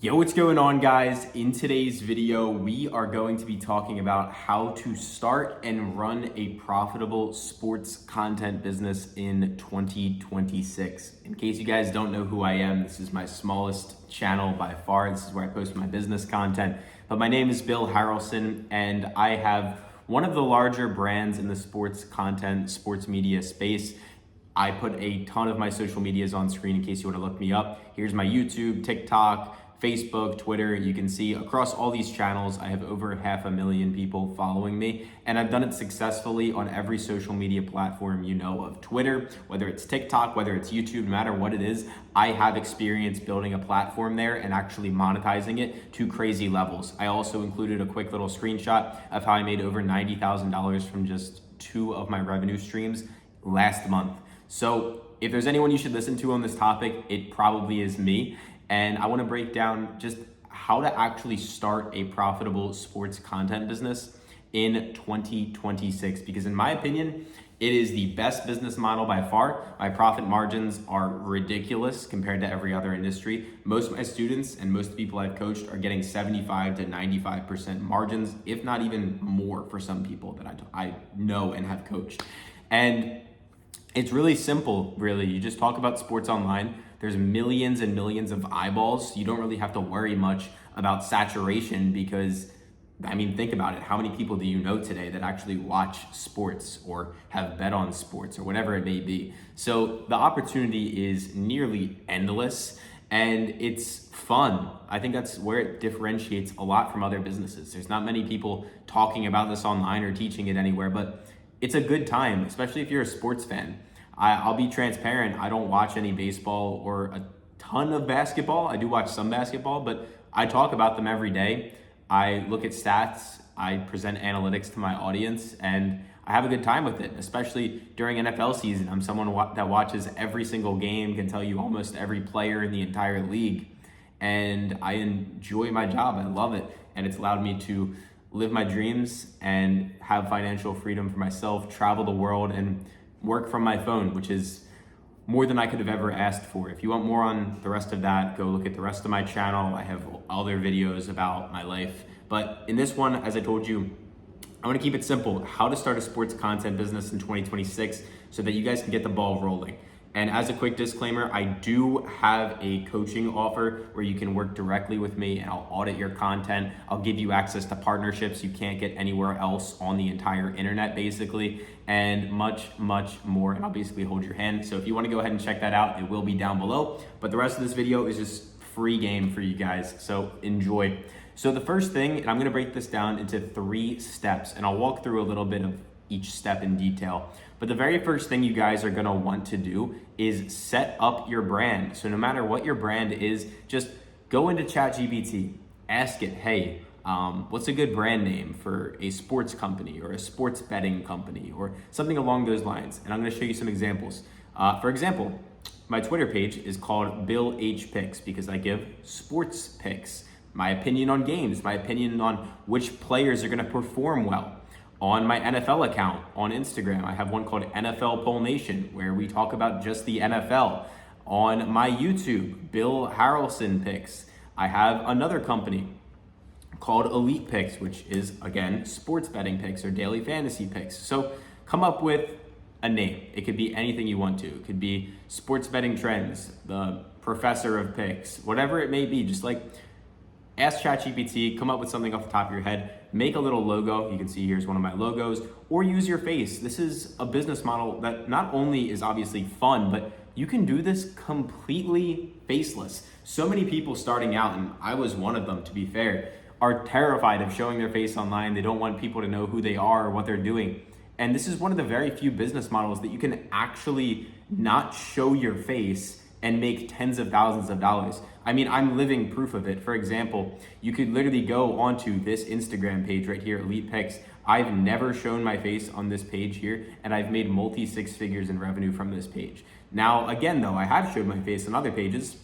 Yo, what's going on, guys? In today's video, we are going to be talking about how to start and run a profitable sports content business in 2026. In case you guys don't know who I am, this is my smallest channel by far. This is where I post my business content. But my name is Bill Harrelson, and I have one of the larger brands in the sports content, sports media space. I put a ton of my social medias on screen in case you want to look me up. Here's my YouTube, TikTok, Facebook, Twitter. You can see across all these channels, I have over 500,000 people following me, and I've done it successfully on every social media platform you know of. Twitter, whether it's TikTok, whether it's YouTube, no matter what it is, I have experience building a platform there and actually monetizing it to crazy levels. I also included a quick little screenshot of how I made over $90,000 from just 2 of my revenue streams last month. So if there's anyone you should listen to on this topic, it probably is me. And I want to break down just how to actually start a profitable sports content business in 2026, because in my opinion, it is the best business model by far. My profit margins are ridiculous compared to every other industry. Most of my students and most people I've coached are getting 75 to 95% margins, if not even more for some people that I know and have coached. And it's really simple, really. You just talk about sports online. There's millions and millions of eyeballs. You don't really have to worry much about saturation because, I mean, think about it. How many people do you know today that actually watch sports or have bet on sports or whatever it may be? So the opportunity is nearly endless and it's fun. I think that's where it differentiates a lot from other businesses. There's not many people talking about this online or teaching it anywhere, but it's a good time, especially if you're a sports fan. I'll be transparent. I don't watch any baseball or a ton of basketball. I do watch some basketball, but I talk about them every day. I look at stats. I present analytics to my audience, and I have a good time with it, especially during NFL season. I'm someone that watches every single game, can tell you almost every player in the entire league, and I enjoy my job. I love it, and it's allowed me to live my dreams and have financial freedom for myself, travel the world, and work from my phone, which is more than I could have ever asked for. If you want more on the rest of that, go look at the rest of my channel. I have other videos about my life. But in this one, as I told you, I want to keep it simple. How to start a sports content business in 2026 so that you guys can get the ball rolling. And as a quick disclaimer, I do have a coaching offer where you can work directly with me and I'll audit your content. I'll give you access to partnerships you can't get anywhere else on the entire internet, basically, and much, much more. And I'll basically hold your hand. So if you want to go ahead and check that out, it will be down below. But the rest of this video is just free game for you guys. So enjoy. So the first thing, and I'm going to break this down into 3 steps, and I'll walk through a little bit of each step in detail. But the very first thing you guys are gonna want to do is set up your brand. So no matter what your brand is, just go into ChatGPT, ask it, hey, what's a good brand name for a sports company or a sports betting company or something along those lines. And I'm gonna show you some examples. For example, my Twitter page is called Bill H Picks because I give sports picks, my opinion on games, my opinion on which players are gonna perform well. On my NFL account on Instagram, I have one called NFL Poll Nation, where we talk about just the NFL. On my YouTube, Bill Harrelson Picks, I have another company called Elite Picks, which is, again, sports betting picks or daily fantasy picks. So come up with a name. It could be anything you want to. It could be sports betting trends, the professor of picks, whatever it may be. Just like ask ChatGPT, come up with something off the top of your head, make a little logo. You can see here's one of my logos, or use your face. This is a business model that not only is obviously fun, but you can do this completely faceless. So many people starting out, and I was one of them to be fair, are terrified of showing their face online. They don't want people to know who they are or what they're doing. And this is one of the very few business models that you can actually not show your face and make tens of thousands of dollars. I mean, I'm living proof of it. For example, you could literally go onto this Instagram page right here, Elite Picks. I've never shown my face on this page here, and I've made multi 6 figures in revenue from this page. Now, again, though, I have showed my face on other pages.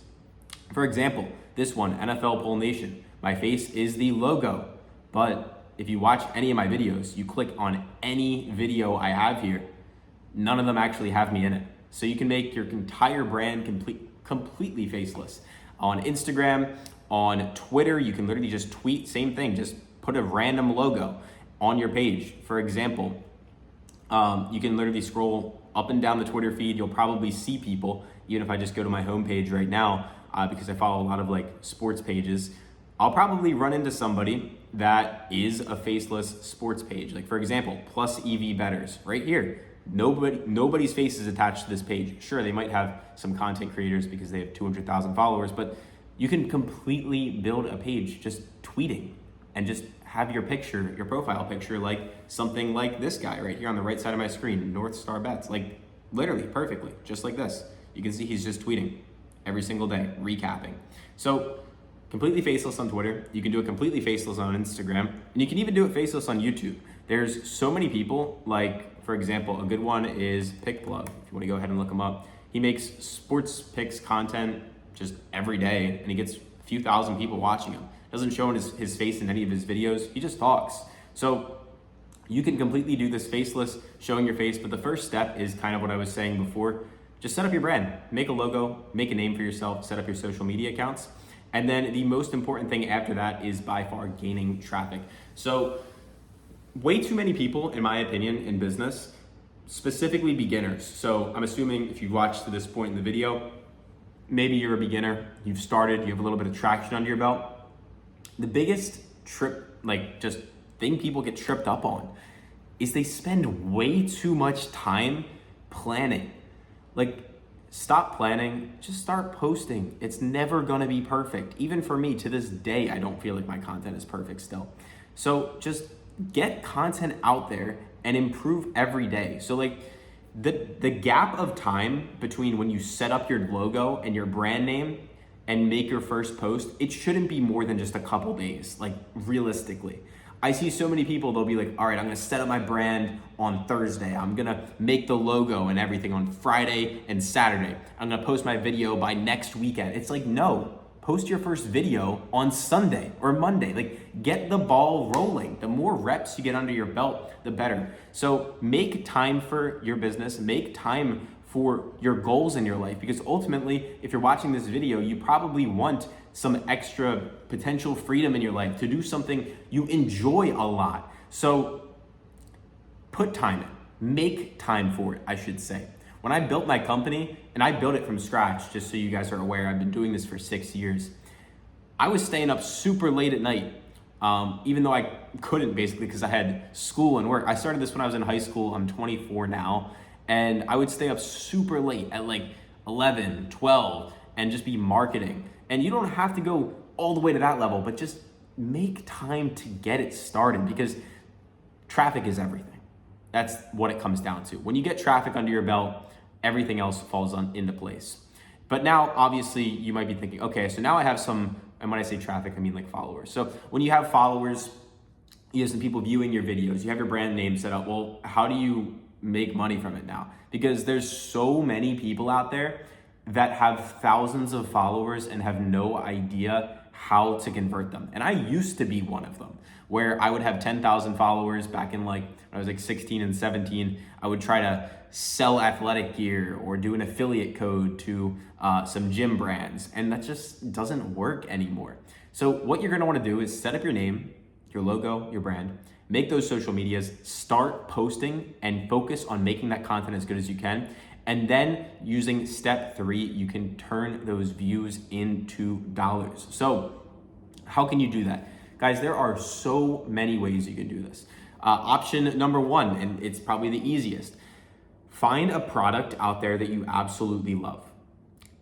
For example, this one, NFL Poll Nation. My face is the logo, but if you watch any of my videos, you click on any video I have here, none of them actually have me in it. So you can make your entire brand completely faceless. On Instagram, On Twitter, you can literally just tweet, same thing, just put a random logo on your page. For example, you can literally scroll up and down the Twitter feed. You'll probably see people, even if I just go to my homepage right now, because I follow a lot of like sports pages, I'll probably run into somebody that is a faceless sports page. Like for example, Plus EV Betters right here. Nobody's face is attached to this page. Sure, they might have some content creators because they have 200,000 followers, but you can completely build a page just tweeting and just have your picture, your profile picture, like something like this guy right here on the right side of my screen, North Star Bets, like literally perfectly, just like this. You can see he's just tweeting every single day, recapping. So completely faceless on Twitter. You can do it completely faceless on Instagram, and you can even do it faceless on YouTube. There's so many people, like for example, a good one is PickPlug. If you want to go ahead and look him up, he makes sports picks content just every day, and he gets a few thousand people watching him. Doesn't show his face in any of his videos. He just talks. So you can completely do this faceless, showing your face. But the first step is kind of what I was saying before. Just set up your brand, make a logo, make a name for yourself, set up your social media accounts. And then the most important thing after that is by far gaining traffic. So way too many people, in my opinion, in business, specifically beginners. So I'm assuming if you've watched to this point in the video, maybe you're a beginner, you've started, you have a little bit of traction under your belt. The biggest just thing people get tripped up on is they spend way too much time planning. Like, stop planning, just start posting. It's never gonna be perfect. Even for me, to this day, I don't feel like my content is perfect still. So just get content out there and improve every day. So like the gap of time between when you set up your logo and your brand name and make your first post, it shouldn't be more than just a couple days, like realistically. I see so many people, they'll be like, all right, I'm gonna set up my brand on Thursday. I'm gonna make the logo and everything on Friday and Saturday. I'm gonna post my video by next weekend. It's like, no, post your first video on Sunday or Monday. Like, get the ball rolling. The more reps you get under your belt, the better. So make time for your business, make time for your goals in your life, because ultimately, if you're watching this video, you probably want some extra potential freedom in your life to do something you enjoy a lot. So put time in, make time for it, I should say. When I built my company, and I built it from scratch, just so you guys are aware, I've been doing this for 6 years. I was staying up super late at night, even though I couldn't, basically, because I had school and work. I started this when I was in high school. I'm 24 now. And I would stay up super late at like 11, 12, and just be marketing. And you don't have to go all the way to that level, but just make time to get it started, because traffic is everything. That's what it comes down to. When you get traffic under your belt, everything else falls into place. But now, obviously, you might be thinking, okay, so now I have some, and when I say traffic, I mean like followers. So when you have followers, you have some people viewing your videos, you have your brand name set up. Well, how do you make money from it now? Because there's so many people out there that have thousands of followers and have no idea how to convert them. And I used to be one of them, where I would have 10,000 followers back in like, when I was like 16 and 17, I would try to sell athletic gear or do an affiliate code to some gym brands. And that just doesn't work anymore. So what you're gonna wanna do is set up your name, your logo, your brand, make those social medias, start posting, and focus on making that content as good as you can. And then using step 3, you can turn those views into dollars. So how can you do that? Guys, there are so many ways you can do this. Option number 1, and it's probably the easiest, find a product out there that you absolutely love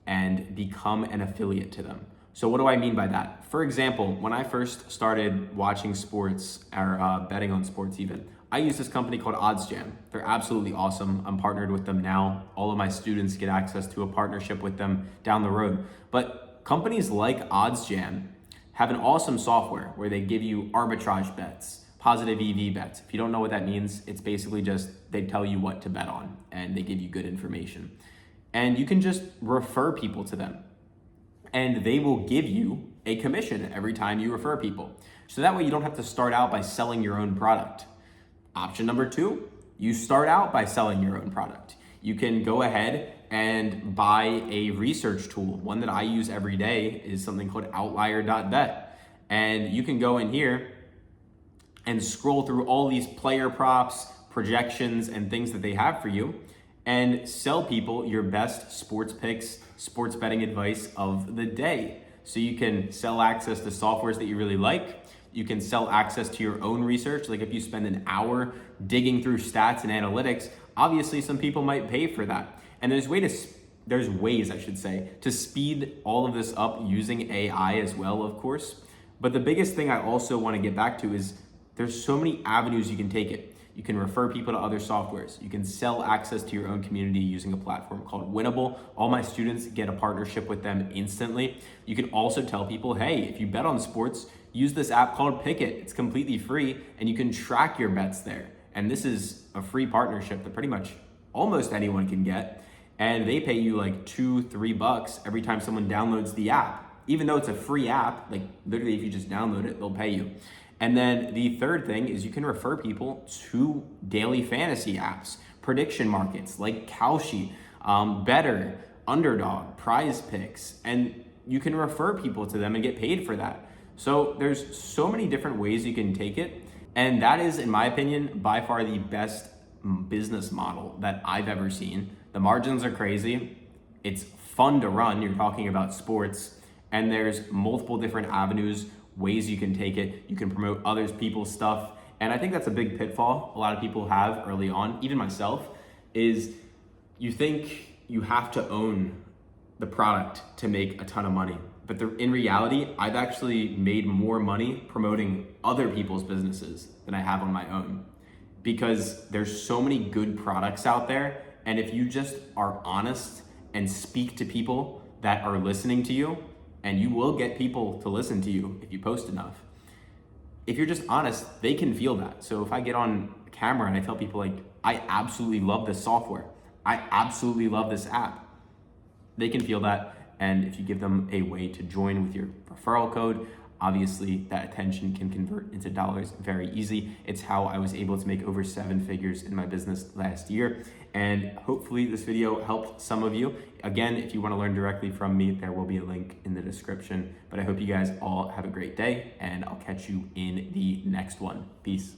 and become an affiliate to them. So what do I mean by that? For example, when I first started watching sports, or betting on sports even, I use this company called OddsJam. They're absolutely awesome. I'm partnered with them now. All of my students get access to a partnership with them down the road. But companies like OddsJam have an awesome software where they give you arbitrage bets, positive EV bets. If you don't know what that means, it's basically just they tell you what to bet on and they give you good information. And you can just refer people to them, and they will give you a commission every time you refer people. So that way you don't have to start out by selling your own product. Option number 2, you start out by selling your own product. You can go ahead and buy a research tool. One that I use every day is something called outlier.bet. And you can go in here and scroll through all these player props, projections, and things that they have for you and sell people your best sports picks, sports betting advice of the day. So you can sell access to softwares that you really like. You can sell access to your own research. Like if you spend an hour digging through stats and analytics, obviously some people might pay for that. And there's ways, I should say, to speed all of this up using AI as well, of course. But the biggest thing I also want to get back to is there's so many avenues you can take it. You can refer people to other softwares. You can sell access to your own community using a platform called Winnable. All my students get a partnership with them instantly. You can also tell people, hey, if you bet on sports, use this app called Pick'It. It's completely free and you can track your bets there. And this is a free partnership that pretty much almost anyone can get. And they pay you like $2-3 every time someone downloads the app. Even though it's a free app, like literally if you just download it, they'll pay you. And then the third thing is you can refer people to daily fantasy apps, prediction markets like Kalshi, Better, Underdog, Prize Picks, and you can refer people to them and get paid for that. So there's so many different ways you can take it. And that is, in my opinion, by far the best business model that I've ever seen. The margins are crazy. It's fun to run. You're talking about sports, and there's multiple different avenues, ways you can take it. You can promote others people's stuff. And I think that's a big pitfall a lot of people have early on, even myself, is you think you have to own the product to make a ton of money. But in reality, I've actually made more money promoting other people's businesses than I have on my own, because there's so many good products out there. And if you just are honest and speak to people that are listening to you, and you will get people to listen to you if you post enough. If you're just honest, they can feel that. So if I get on camera and I tell people like, I absolutely love this software, I absolutely love this app, they can feel that. And if you give them a way to join with your referral code, obviously that attention can convert into dollars very easy. It's how I was able to make over 7 figures in my business last year. And hopefully this video helped some of you. Again, if you want to learn directly from me, there will be a link in the description. But I hope you guys all have a great day, and I'll catch you in the next one. Peace.